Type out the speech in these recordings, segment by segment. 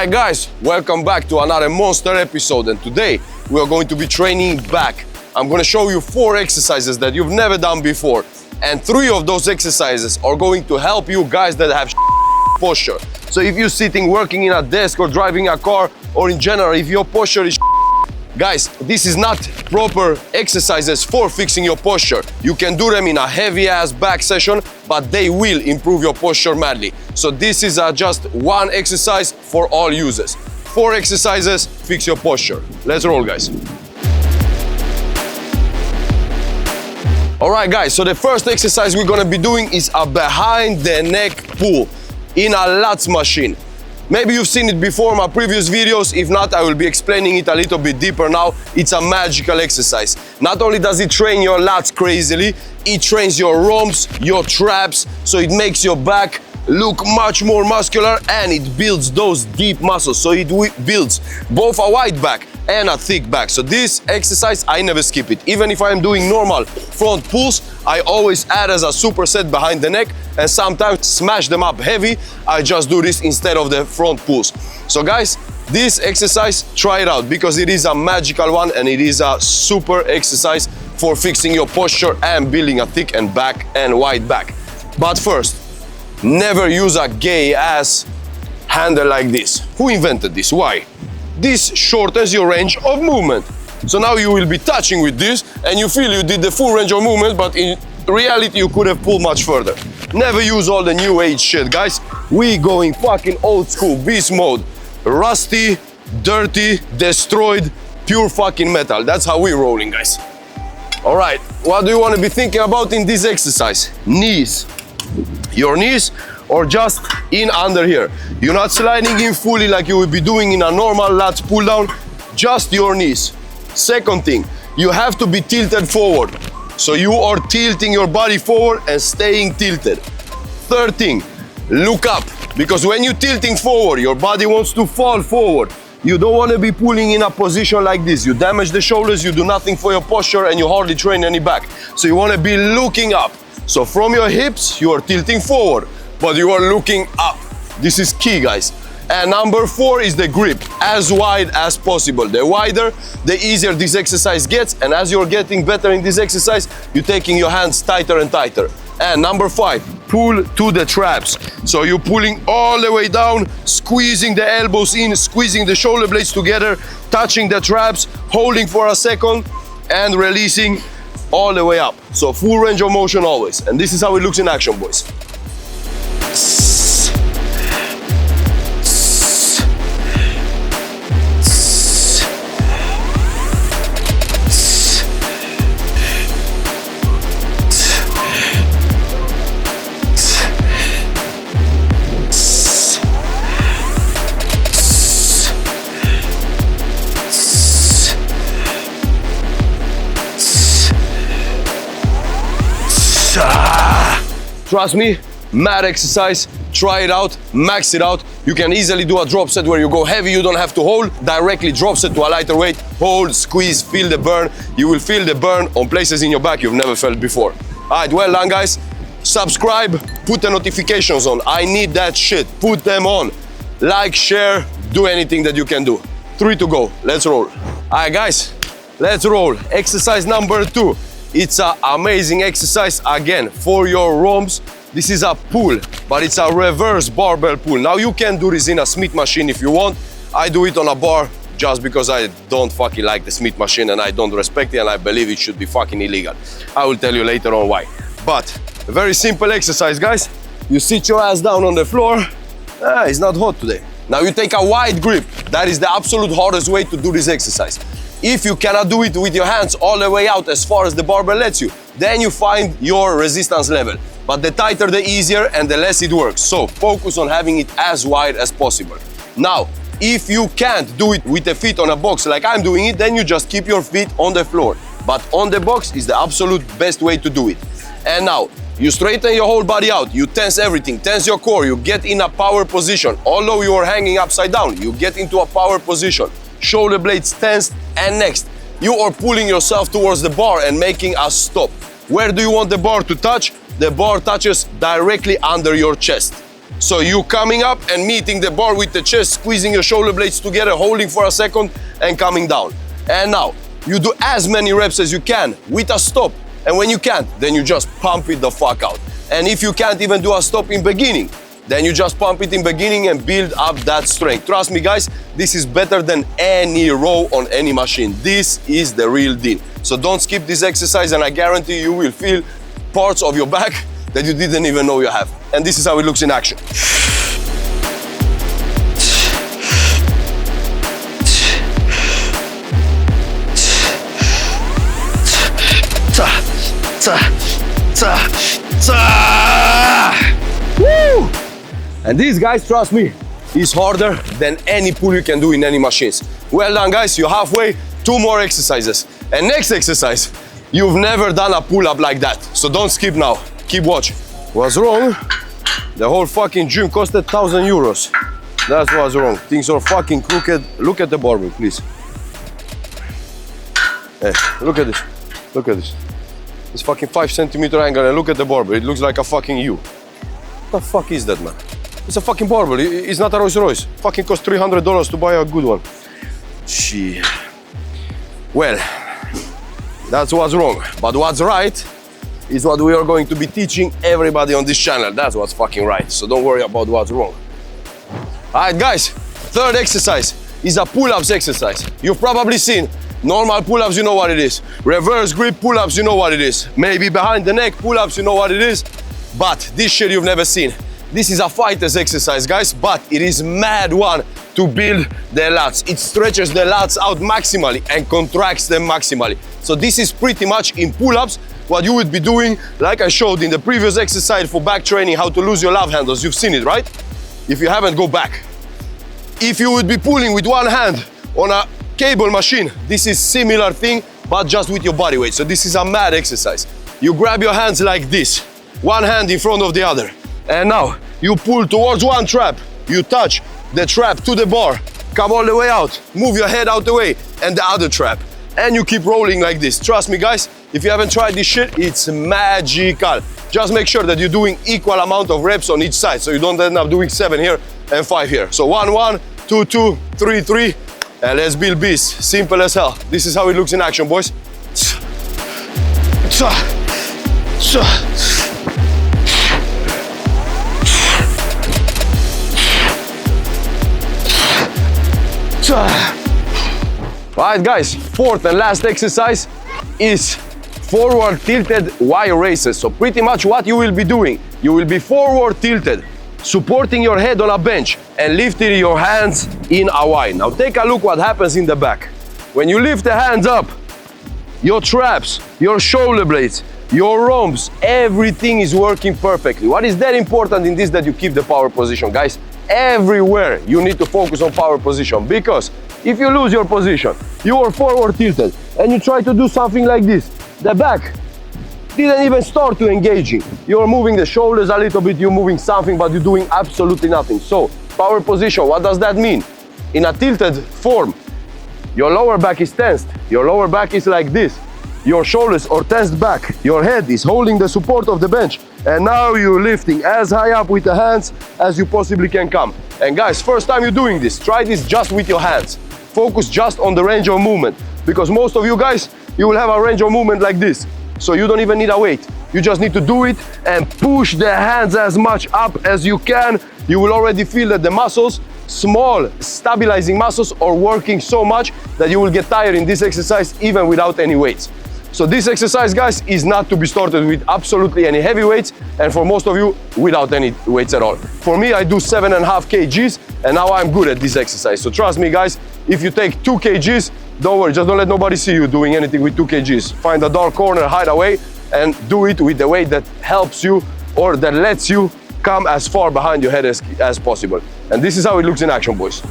Alright guys, welcome back to another monster episode, and today we are going to be training back. I'm going to show you 4 exercises that you've never done before, and 3 of those exercises are going to help you guys that have posture. So if you're sitting, working in a desk or driving a car, or in general, if your posture is guys, this is not proper exercises for fixing your posture. You can do them in a heavy ass back session, but they will improve your posture madly. So this is just one exercise for all users. 4 exercises, fix your posture. Let's roll, guys. All right, guys, so the first exercise we're gonna be doing is a behind the neck pull in a lats machine. Maybe you've seen it before in my previous videos. If not, I will be explaining it a little bit deeper now. It's a magical exercise. Not only does it train your lats crazily, it trains your rhombs, your traps, so it makes your back look much more muscular, and it builds those deep muscles. So it builds both a wide back and a thick back. So this exercise, I never skip it. Even if I am doing normal front pulls, I always add as a superset behind the neck, and sometimes smash them up heavy. I just do this instead of the front pulls. So guys, this exercise, try it out, because it is a magical one and it is a super exercise for fixing your posture and building a thick and back and wide back. But first, never use a gay ass handle like this. Who invented this? Why? This shortens your range of movement. So now you will be touching with this and you feel you did the full range of movement, but in reality you could have pulled much further. Never use all the new age shit, guys. We going fucking old school, beast mode. Rusty, dirty, destroyed, pure fucking metal. That's how we're rolling, guys. All right, what do you want to be thinking about in this exercise? Knees. Your knees, or just in under here. You're not sliding in fully like you would be doing in a normal lats pull down, just your knees. Second thing, you have to be tilted forward. So you are tilting your body forward and staying tilted. Third thing, look up, because when you're tilting forward, your body wants to fall forward. You don't want to be pulling in a position like this. You damage the shoulders, you do nothing for your posture, and you hardly train any back. So you want to be looking up. So from your hips, you are tilting forward, but you are looking up. This is key, guys. And number 4 is the grip, as wide as possible. The wider, the easier this exercise gets. And as you're getting better in this exercise, you're taking your hands tighter and tighter. And number 5, pull to the traps. So you're pulling all the way down, squeezing the elbows in, squeezing the shoulder blades together, touching the traps, holding for a second, and releasing all the way up. So full range of motion always. And this is how it looks in action, boys. Trust me, mad exercise. Try it out, max it out. You can easily do a drop set where you go heavy, you don't have to hold. Directly drop set to a lighter weight. Hold, squeeze, feel the burn. You will feel the burn on places in your back you've never felt before. All right, well done, guys. Subscribe, put the notifications on. I need that shit. Put them on. Like, share, do anything that you can do. 3 to go. Let's roll. All right, guys, let's roll. Exercise number 2. It's an amazing exercise, again, for your rhombs. This is a pull, but it's a reverse barbell pull. Now you can do this in a Smith machine if you want. I do it on a bar just because I don't fucking like the Smith machine and I don't respect it, and I believe it should be fucking illegal. I will tell you later on why. But a very simple exercise, guys. You sit your ass down on the floor. It's not hot today. Now you take a wide grip. That is the absolute hardest way to do this exercise. If you cannot do it with your hands all the way out as far as the barbell lets you, then you find your resistance level. But the tighter, the easier, and the less it works. So focus on having it as wide as possible. Now, if you can't do it with the feet on a box like I'm doing it, then you just keep your feet on the floor. But on the box is the absolute best way to do it. And now, you straighten your whole body out, you tense everything, tense your core, you get in a power position. Although you are hanging upside down, you get into a power position. Shoulder blades tensed, and next, you are pulling yourself towards the bar and making a stop. Where do you want the bar to touch? The bar touches directly under your chest. So you coming up and meeting the bar with the chest, squeezing your shoulder blades together, holding for a second and coming down. And now you do as many reps as you can with a stop. And when you can't, then you just pump it the fuck out. And if you can't even do a stop in beginning, then you just pump it in beginning and build up that strength. Trust me guys, this is better than any row on any machine. This is the real deal. So don't skip this exercise and I guarantee you will feel parts of your back that you didn't even know you have. And this is how it looks in action. Woo! And this, guys, trust me, is harder than any pull you can do in any machines. Well done, guys, you're halfway. 2 more exercises. And next exercise, you've never done a pull-up like that. So don't skip now. Keep watching. What's wrong? The whole fucking gym costed 1,000 euros. That's what's wrong. Things are fucking crooked. Look at the barbell, please. Hey, look at this. Look at this. This fucking 5 centimeter angle and look at the barbell. It looks like a fucking U. What the fuck is that, man? It's a fucking barbell. It's not a Rolls Royce. Fucking cost $300 to buy a good one. Shit. Well, that's what's wrong. But what's right is what we are going to be teaching everybody on this channel. That's what's fucking right. So don't worry about what's wrong. All right, guys. 3rd exercise is a pull-ups exercise. You've probably seen normal pull-ups, you know what it is. Reverse grip pull-ups, you know what it is. Maybe behind the neck pull-ups, you know what it is. But this shit you've never seen. This is a fighter's exercise, guys, but it is mad one to build the lats. It stretches the lats out maximally and contracts them maximally. So this is pretty much in pull-ups what you would be doing, like I showed in the previous exercise for back training, how to lose your love handles. You've seen it, right? If you haven't, go back. If you would be pulling with one hand on a cable machine, this is similar thing, but just with your body weight. So this is a mad exercise. You grab your hands like this, one hand in front of the other. And now you pull towards one trap, you touch the trap to the bar, come all the way out, move your head out the way, and the other trap. And you keep rolling like this. Trust me, guys, if you haven't tried this shit, it's magical. Just make sure that you're doing equal amount of reps on each side, so you don't end up doing 7 here and 5 here. So 1, 1, 2, 2, 3, 3, and let's build beasts. Simple as hell. This is how it looks in action, boys. Alright guys, 4th and last exercise is forward tilted wire races. So pretty much what you will be doing, you will be forward tilted, supporting your head on a bench and lifting your hands in a Y. Now take a look what happens in the back. When you lift the hands up, your traps, your shoulder blades, your rhombs, everything is working perfectly. What is that important in this, that you keep the power position, guys? Everywhere you need to focus on power position, because if you lose your position, you are forward tilted and you try to do something like this, the back didn't even start to engaging. You're moving the shoulders a little bit, you're moving something, but you're doing absolutely nothing. So power position, what does that mean? In a tilted form, your lower back is tensed, your lower back is like this, your shoulders are tensed back, your head is holding the support of the bench, and now you're lifting as high up with the hands as you possibly can come. And guys, first time you're doing this, try this just with your hands. Focus just on the range of movement, because most of you guys, you will have a range of movement like this. So you don't even need a weight. You just need to do it and push the hands as much up as you can. You will already feel that the muscles, small stabilizing muscles, are working so much that you will get tired in this exercise even without any weights. So this exercise, guys, is not to be started with absolutely any heavy weights, and for most of you, without any weights at all. For me, I do 7.5 kgs, and now I'm good at this exercise. So trust me, guys, if you take 2 kgs, don't worry, just don't let nobody see you doing anything with 2 kgs. Find a dark corner, hide away, and do it with the weight that helps you or that lets you come as far behind your head as possible. And this is how it looks in action, boys.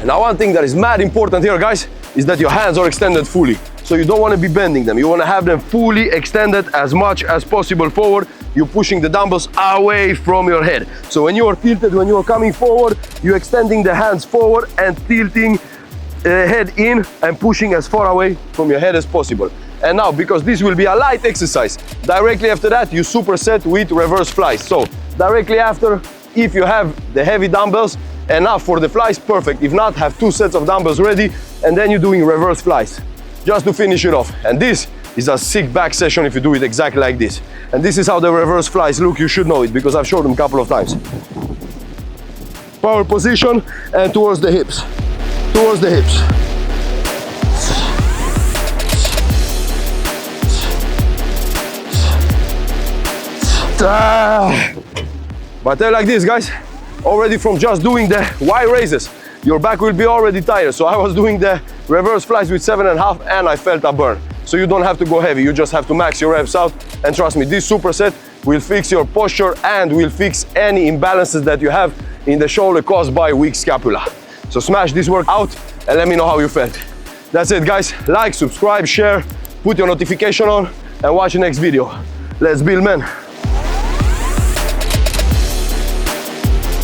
Now one thing that is mad important here, guys, is that your hands are extended fully. So you don't want to be bending them. You want to have them fully extended as much as possible forward. You're pushing the dumbbells away from your head. So when you are tilted, when you are coming forward, you're extending the hands forward and tilting head in and pushing as far away from your head as possible. And now, because this will be a light exercise, directly after that you superset with reverse flies. So directly after, if you have the heavy dumbbells enough for the flies, perfect. If not, have 2 sets of dumbbells ready, and then you're doing reverse flies just to finish it off. And this is a sick back session if you do it exactly like this. And this is how the reverse flies look. You should know it because I've showed them a couple of times. Power position and towards the hips. Towards the hips. But I tell you like this, guys, already from just doing the wide raises, your back will be already tired. So I was doing the reverse flies with 7.5 and I felt a burn. So you don't have to go heavy, you just have to max your reps out. And trust me, this superset will fix your posture and will fix any imbalances that you have in the shoulder caused by weak scapula. So smash this workout and let me know how you felt. That's it, guys. Like, subscribe, share, put your notification on and watch the next video. Let's build, man.